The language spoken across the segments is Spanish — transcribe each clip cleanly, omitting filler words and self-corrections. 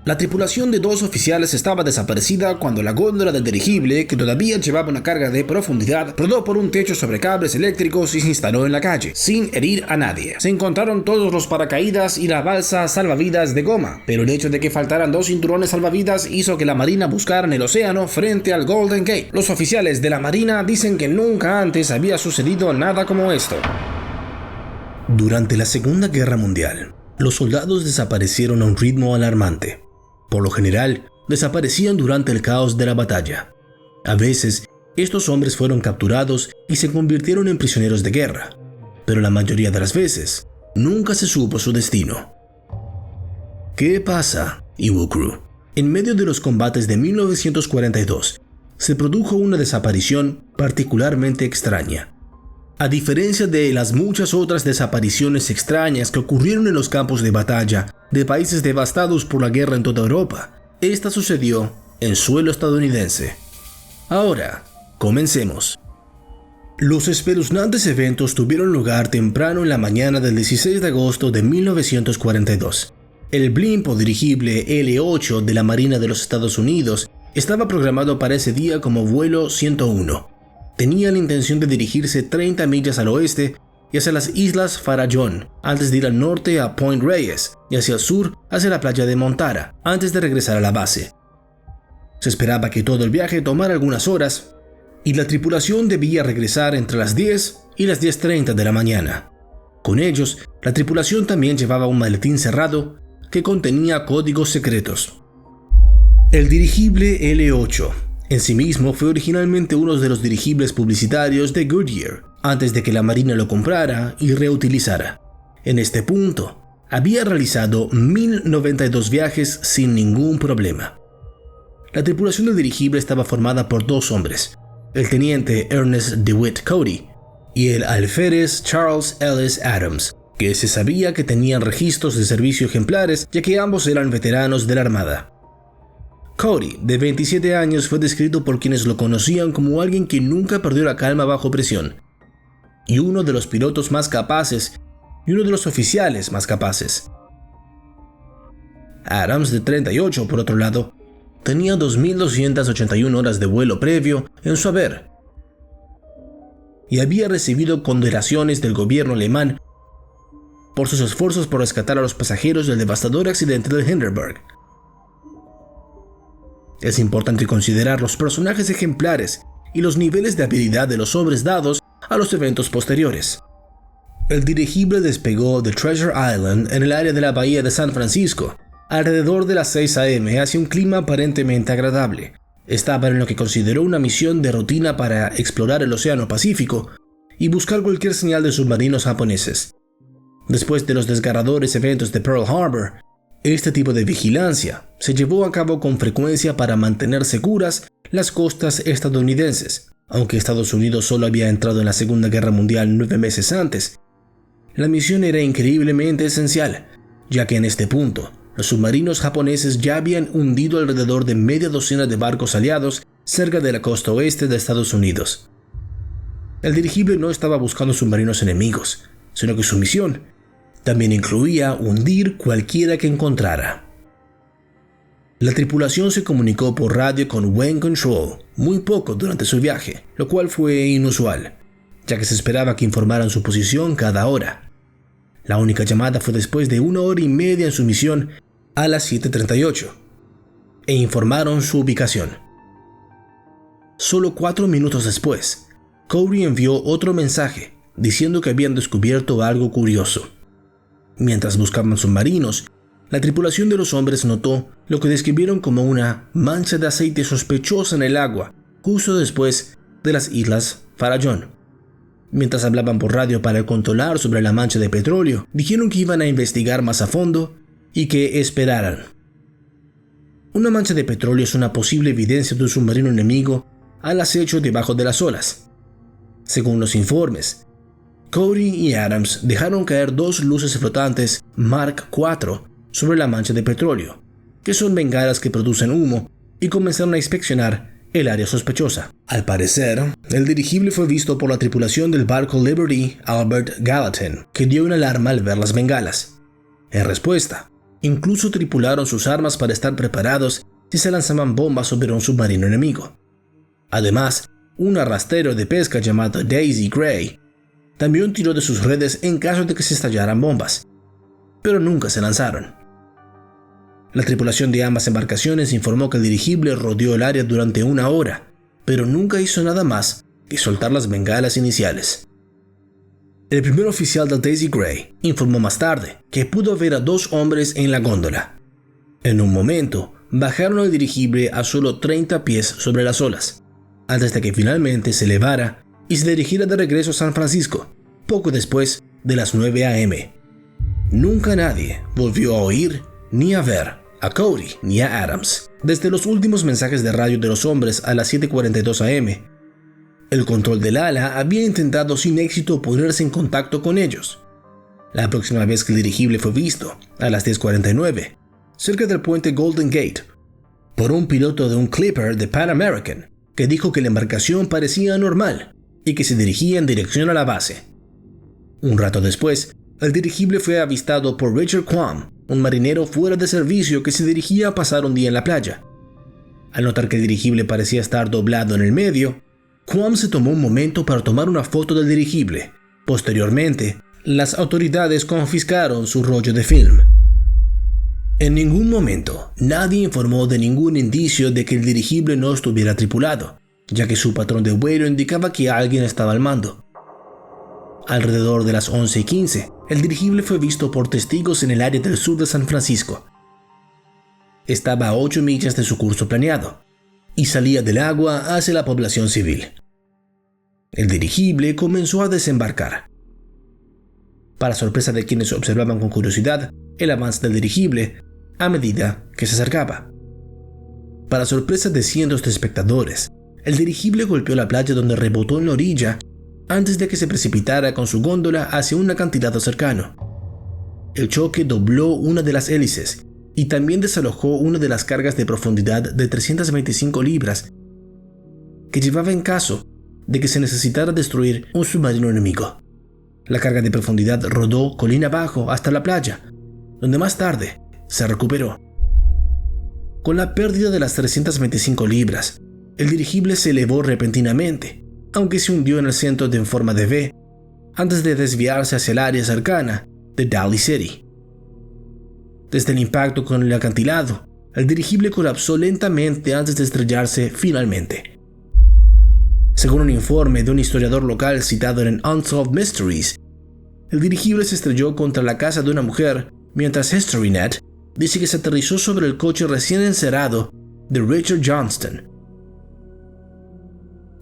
La tripulación de 2 oficiales estaba desaparecida cuando la góndola del dirigible, que todavía llevaba una carga de profundidad, rodó por un techo sobre cables eléctricos y se instaló en la calle, sin herir a nadie. Se encontraron todos los paracaídas y la balsa salvavidas de goma, pero el hecho de que faltaran 2 cinturones salvavidas hizo que la marina buscara en el océano frente al Golden Gate. Los oficiales de la marina dicen que nunca antes había sucedido nada como esto. Durante la Segunda Guerra Mundial, los soldados desaparecieron a un ritmo alarmante. Por lo general, desaparecían durante el caos de la batalla. A veces, estos hombres fueron capturados y se convirtieron en prisioneros de guerra, pero la mayoría de las veces, nunca se supo su destino. ¿Qué pasa, Iwo Crew? En medio de los combates de 1942, se produjo una desaparición particularmente extraña. A diferencia de las muchas otras desapariciones extrañas que ocurrieron en los campos de batalla de países devastados por la guerra en toda Europa, esta sucedió en suelo estadounidense. Ahora, comencemos. Los espeluznantes eventos tuvieron lugar temprano en la mañana del 16 de agosto de 1942. El blimp o dirigible L-8 de la Marina de los Estados Unidos estaba programado para ese día como vuelo 101. Tenía la intención de dirigirse 30 millas al oeste y hacia las islas Farallón, antes de ir al norte a Point Reyes y hacia el sur hacia la playa de Montara, antes de regresar a la base. Se esperaba que todo el viaje tomara algunas horas y la tripulación debía regresar entre las 10 y las 10:30 de la mañana. Con ellos, la tripulación también llevaba un maletín cerrado que contenía códigos secretos. El dirigible L-8 en sí mismo fue originalmente uno de los dirigibles publicitarios de Goodyear, antes de que la Marina lo comprara y reutilizara. En este punto, había realizado 1092 viajes sin ningún problema. La tripulación del dirigible estaba formada por 2 hombres, el teniente Ernest DeWitt Cody y el alférez Charles Ellis Adams, que se sabía que tenían registros de servicio ejemplares ya que ambos eran veteranos de la Armada. Cody, de 27 años, fue descrito por quienes lo conocían como alguien que nunca perdió la calma bajo presión, y uno de los pilotos más capaces y uno de los oficiales más capaces. Adams, de 38, por otro lado, tenía 2.281 horas de vuelo previo en su haber, y había recibido condecoraciones del gobierno alemán por sus esfuerzos por rescatar a los pasajeros del devastador accidente del Hindenburg. Es importante considerar los personajes ejemplares y los niveles de habilidad de los hombres dados a los eventos posteriores. El dirigible despegó de Treasure Island en el área de la bahía de San Francisco, alrededor de las 6 a.m. hacia un clima aparentemente agradable. Estaba en lo que consideró una misión de rutina para explorar el Océano Pacífico y buscar cualquier señal de submarinos japoneses. Después de los desgarradores eventos de Pearl Harbor, este tipo de vigilancia se llevó a cabo con frecuencia para mantener seguras las costas estadounidenses. Aunque Estados Unidos solo había entrado en la Segunda Guerra Mundial 9 meses antes, la misión era increíblemente esencial, ya que en este punto los submarinos japoneses ya habían hundido alrededor de media docena de barcos aliados cerca de la costa oeste de Estados Unidos. El dirigible no estaba buscando submarinos enemigos, sino que su misión también incluía hundir cualquiera que encontrara. La tripulación se comunicó por radio con Wayne Control muy poco durante su viaje, lo cual fue inusual, ya que se esperaba que informaran su posición cada hora. La única llamada fue después de 1 hora y media en su misión a las 7:38, e informaron su ubicación. Solo 4 minutos después, Cody envió otro mensaje diciendo que habían descubierto algo curioso. Mientras buscaban submarinos, la tripulación de los hombres notó lo que describieron como una mancha de aceite sospechosa en el agua, justo después de las islas Farallón. Mientras hablaban por radio para controlar sobre la mancha de petróleo, dijeron que iban a investigar más a fondo y que esperaran. Una mancha de petróleo es una posible evidencia de un submarino enemigo al acecho debajo de las olas. Según los informes, Cody y Adams dejaron caer 2 luces flotantes Mark IV sobre la mancha de petróleo, que son bengalas que producen humo, y comenzaron a inspeccionar el área sospechosa. Al parecer, el dirigible fue visto por la tripulación del barco Liberty Albert Gallatin, que dio una alarma al ver las bengalas. En respuesta, Incluso tripularon sus armas para estar preparados si se lanzaban bombas sobre un submarino enemigo. Además, un arrastrero de pesca llamado Daisy Gray también tiró de sus redes en caso de que se estallaran bombas, pero nunca se lanzaron. La tripulación de ambas embarcaciones informó que el dirigible rodeó el área durante 1 hora, pero nunca hizo nada más que soltar las bengalas iniciales. El primer oficial de Daisy Gray informó más tarde que pudo ver a 2 hombres en la góndola. En un momento, bajaron el dirigible a solo 30 pies sobre las olas, antes de que finalmente se elevara y se dirigiera de regreso a San Francisco, poco después de las 9 a.m. Nunca nadie volvió a oír ni a ver a Cody ni a Adams. Desde los últimos mensajes de radio de los hombres a las 7:42 a.m., el control del ala había intentado sin éxito ponerse en contacto con ellos. La próxima vez que el dirigible fue visto, a las 10:49, cerca del puente Golden Gate, por un piloto de un Clipper de Pan American, que dijo que la embarcación parecía normal y que se dirigía en dirección a la base. Un rato después, el dirigible fue avistado por Richard Quam, un marinero fuera de servicio que se dirigía a pasar un día en la playa. Al notar que el dirigible parecía estar doblado en el medio, Quam se tomó un momento para tomar una foto del dirigible. Posteriormente, las autoridades confiscaron su rollo de film. En ningún momento, nadie informó de ningún indicio de que el dirigible no estuviera tripulado, ya que su patrón de vuelo indicaba que alguien estaba al mando. Alrededor de las 11:15, el dirigible fue visto por testigos en el área del sur de San Francisco. Estaba a 8 millas de su curso planeado y salía del agua hacia la población civil. El dirigible comenzó a desembarcar. Para sorpresa de quienes observaban con curiosidad el avance del dirigible a medida que se acercaba. Para sorpresa de cientos de espectadores, el dirigible golpeó la playa donde rebotó en la orilla antes de que se precipitara con su góndola hacia un acantilado cercano. El choque dobló una de las hélices y también desalojó una de las cargas de profundidad de 325 libras que llevaba en caso de que se necesitara destruir un submarino enemigo. La carga de profundidad rodó colina abajo hasta la playa, donde más tarde se recuperó. Con la pérdida de las 325 libras, el dirigible se elevó repentinamente, aunque se hundió en el centro en forma de V, antes de desviarse hacia el área cercana de Daly City. Desde el impacto con el acantilado, el dirigible colapsó lentamente antes de estrellarse finalmente. Según un informe de un historiador local citado en Unsolved Mysteries, el dirigible se estrelló contra la casa de una mujer, mientras HistoryNet dice que se aterrizó sobre el coche recién encerado de Richard Johnston.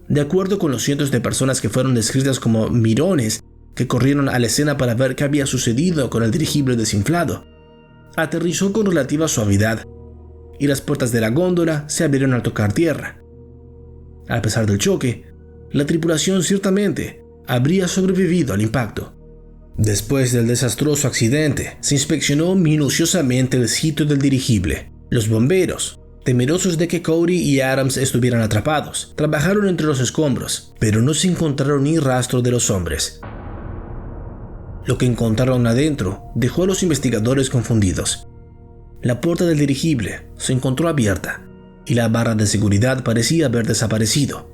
De acuerdo con los cientos de personas que fueron descritas como mirones que corrieron a la escena para ver qué había sucedido con el dirigible desinflado, aterrizó con relativa suavidad y las puertas de la góndola se abrieron al tocar tierra. A pesar del choque, la tripulación ciertamente habría sobrevivido al impacto. Después del desastroso accidente, se inspeccionó minuciosamente el sitio del dirigible. Los bomberos, temerosos de que Cody y Adams estuvieran atrapados, trabajaron entre los escombros, pero no se encontraron ni rastro de los hombres. Lo que encontraron adentro dejó a los investigadores confundidos. La puerta del dirigible se encontró abierta y la barra de seguridad parecía haber desaparecido.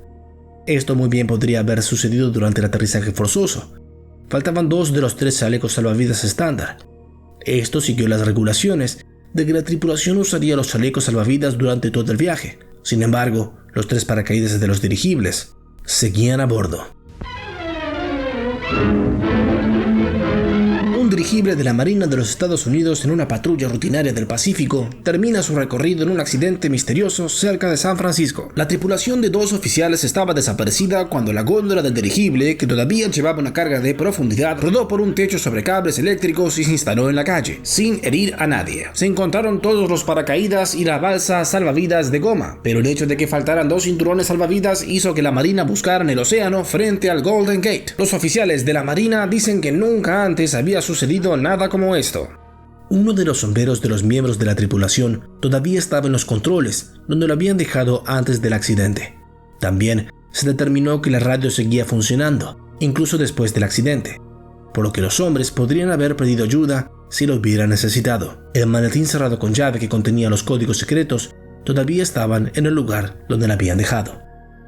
Esto muy bien podría haber sucedido durante el aterrizaje forzoso. Faltaban 2 de los 3 chalecos salvavidas estándar. Esto siguió las regulaciones de que la tripulación usaría los chalecos salvavidas durante todo el viaje. Sin embargo, los 3 paracaídas de los dirigibles seguían a bordo. Un dirigible de la Marina de los Estados Unidos en una patrulla rutinaria del Pacífico termina su recorrido en un accidente misterioso cerca de San Francisco. La tripulación de 2 oficiales estaba desaparecida cuando la góndola del dirigible, que todavía llevaba una carga de profundidad, rodó por un techo sobre cables eléctricos y se instaló en la calle, sin herir a nadie. Se encontraron todos los paracaídas y la balsa salvavidas de goma, pero el hecho de que faltaran 2 cinturones salvavidas hizo que la Marina buscara en el océano frente al Golden Gate. Los oficiales de la Marina dicen que nunca antes había sucedido nada como esto. Uno de los sombreros de los miembros de la tripulación todavía estaba en los controles, donde lo habían dejado antes del accidente. También se determinó que la radio seguía funcionando, incluso después del accidente, por lo que los hombres podrían haber pedido ayuda si lo hubiera necesitado. El maletín cerrado con llave que contenía los códigos secretos todavía estaban en el lugar donde la habían dejado.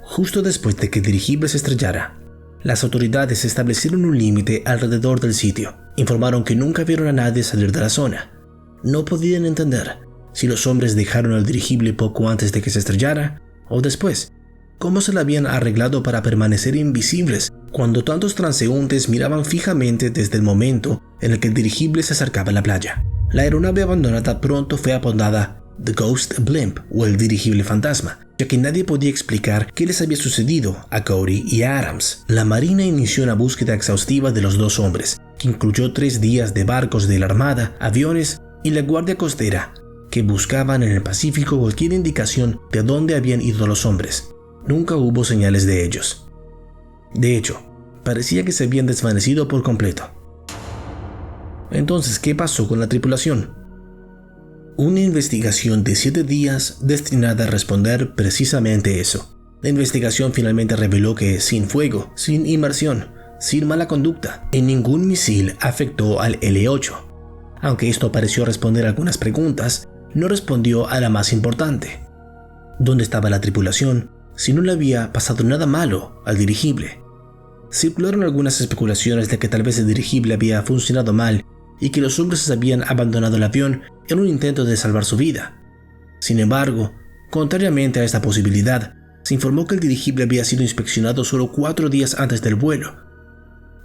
Justo después de que el dirigible se estrellara, las autoridades establecieron un límite alrededor del sitio. Informaron que nunca vieron a nadie salir de la zona. No podían entender si los hombres dejaron el dirigible poco antes de que se estrellara o después. ¿Cómo se la habían arreglado para permanecer invisibles cuando tantos transeúntes miraban fijamente desde el momento en el que el dirigible se acercaba a la playa? La aeronave abandonada pronto fue apodada The Ghost Blimp o el dirigible fantasma, ya que nadie podía explicar qué les había sucedido a Cody y a Adams. La Marina inició una búsqueda exhaustiva de los dos hombres, que incluyó 3 días de barcos de la Armada, aviones y la Guardia Costera, que buscaban en el Pacífico cualquier indicación de dónde habían ido los hombres. Nunca hubo señales de ellos. De hecho, parecía que se habían desvanecido por completo. Entonces, ¿qué pasó con la tripulación? Una investigación de 7 días destinada a responder precisamente eso. La investigación finalmente reveló que sin fuego, sin inmersión, sin mala conducta, y ningún misil afectó al L-8. Aunque esto pareció responder algunas preguntas, no respondió a la más importante. ¿Dónde estaba la tripulación si no le había pasado nada malo al dirigible? Circularon algunas especulaciones de que tal vez el dirigible había funcionado mal y que los hombres habían abandonado el avión en un intento de salvar su vida. Sin embargo, contrariamente a esta posibilidad, se informó que el dirigible había sido inspeccionado solo 4 días antes del vuelo,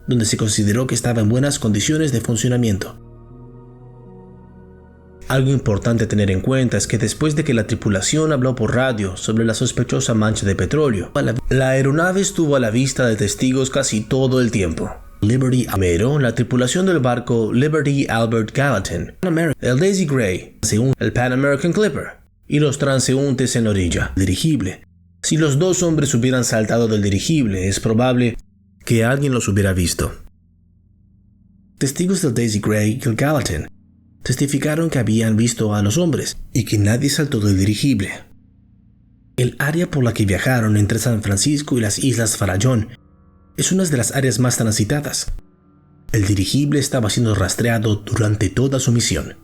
donde se consideró que estaba en buenas condiciones de funcionamiento. Algo importante a tener en cuenta es que después de que la tripulación habló por radio sobre la sospechosa mancha de petróleo, la aeronave estuvo a la vista de testigos casi todo el tiempo. Liberty Amero, la tripulación del barco Liberty Albert Gallatin, el Daisy Gray, el Pan American Clipper y los transeúntes en la orilla del dirigible. Si los dos hombres hubieran saltado del dirigible, es probable que alguien los hubiera visto. Testigos del Daisy Gray y el Gallatin testificaron que habían visto a los hombres y que nadie saltó del dirigible. El área por la que viajaron entre San Francisco y las Islas Farallón es una de las áreas más transitadas. El dirigible estaba siendo rastreado durante toda su misión.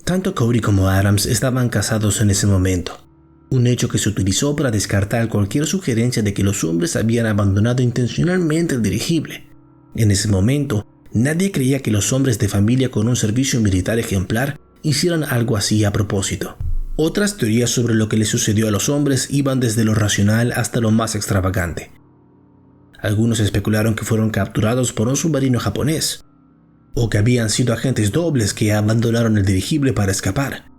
Tanto Cody como Adams estaban casados en ese momento, un hecho que se utilizó para descartar cualquier sugerencia de que los hombres habían abandonado intencionalmente el dirigible. En ese momento, nadie creía que los hombres de familia con un servicio militar ejemplar hicieran algo así a propósito. Otras teorías sobre lo que le sucedió a los hombres iban desde lo racional hasta lo más extravagante. Algunos especularon que fueron capturados por un submarino japonés, o que habían sido agentes dobles que abandonaron el dirigible para escapar,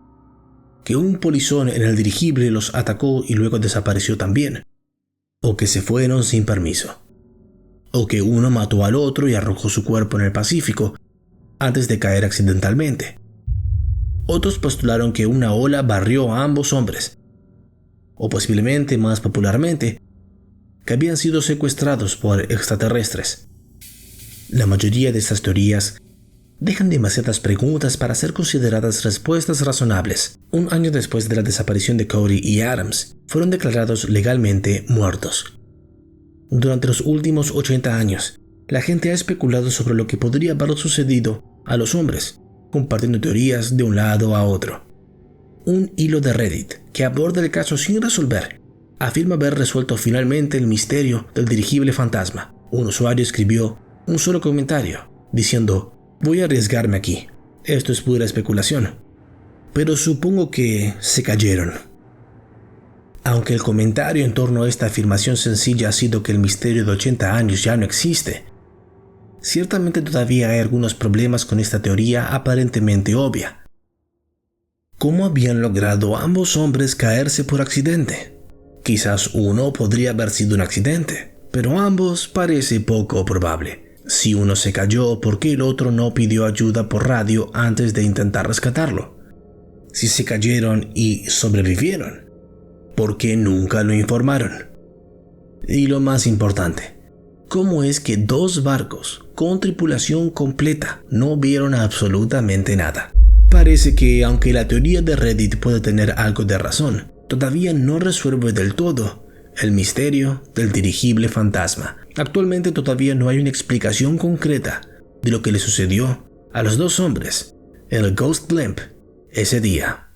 que un polizón en el dirigible los atacó y luego desapareció también, o que se fueron sin permiso, o que uno mató al otro y arrojó su cuerpo en el Pacífico antes de caer accidentalmente. Otros postularon que una ola barrió a ambos hombres, o posiblemente más popularmente, que habían sido secuestrados por extraterrestres. La mayoría de estas teorías dejan demasiadas preguntas para ser consideradas respuestas razonables. Un año después de la desaparición de Cody y Adams, fueron declarados legalmente muertos. Durante los últimos 80 años, la gente ha especulado sobre lo que podría haber sucedido a los hombres, compartiendo teorías de un lado a otro. Un hilo de Reddit que aborda el caso sin resolver afirma haber resuelto finalmente el misterio del dirigible fantasma. Un usuario escribió un solo comentario diciendo: voy a arriesgarme aquí, esto es pura especulación, pero supongo que se cayeron. Aunque el comentario en torno a esta afirmación sencilla ha sido que el misterio de 80 años ya no existe, ciertamente todavía hay algunos problemas con esta teoría aparentemente obvia. ¿Cómo habían logrado ambos hombres caerse por accidente? Quizás uno podría haber sido un accidente, pero ambos parece poco probable. Si uno se cayó, ¿por qué el otro no pidió ayuda por radio antes de intentar rescatarlo? Si se cayeron y sobrevivieron, ¿por qué nunca lo informaron? Y lo más importante, ¿cómo es que 2 barcos con tripulación completa no vieron absolutamente nada? Parece que, aunque la teoría de Reddit puede tener algo de razón, todavía no resuelve del todo el misterio del dirigible fantasma. Actualmente todavía no hay una explicación concreta de lo que le sucedió a los dos hombres en el Ghost Blimp ese día.